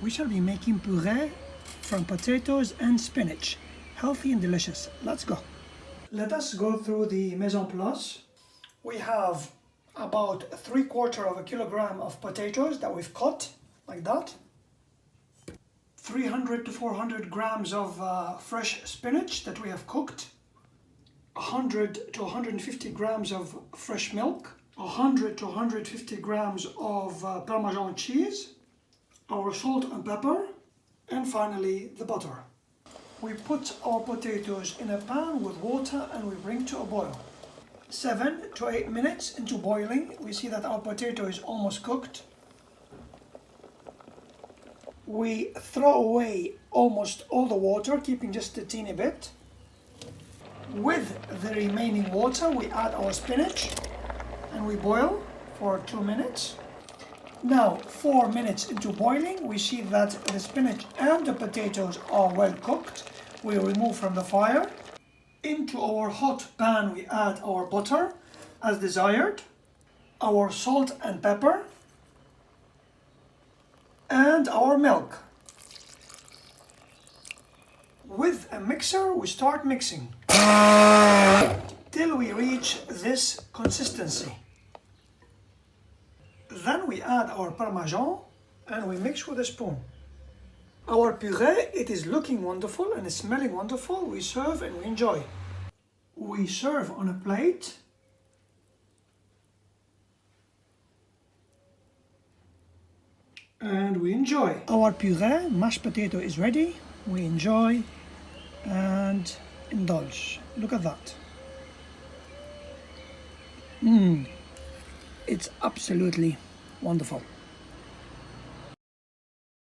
We shall be making puree from potatoes and spinach. Healthy and delicious. Let's go. Let us go through the mise en place. We have about 3/4 of a kilogram of potatoes that we've cut like that. 300 to 400 grams of fresh spinach that we have cooked. 100 to 150 grams of fresh milk. 100 to 150 grams of Parmesan cheese. Our salt and pepper, and finally the butter. We put our potatoes in a pan with water and we bring to a boil. 7 to 8 minutes into boiling, we see that our potato is almost cooked. We throw away almost all the water, keeping just a teeny bit. With the remaining water, we add our spinach and we boil for 2 minutes. Now, 4 minutes into boiling, we see that the spinach and the potatoes are well cooked. We remove from the fire. Into our hot pan, we add our butter as desired, our salt and pepper, and our milk. With a mixer, we start mixing till we reach this consistency. Then we add our Parmesan and we mix with a spoon. Our puree, it is looking wonderful and it's smelling wonderful. We serve and we enjoy. We serve on a plate. And we enjoy. Our puree, mashed potato is ready. We enjoy and indulge. Look at that. It's absolutely wonderful.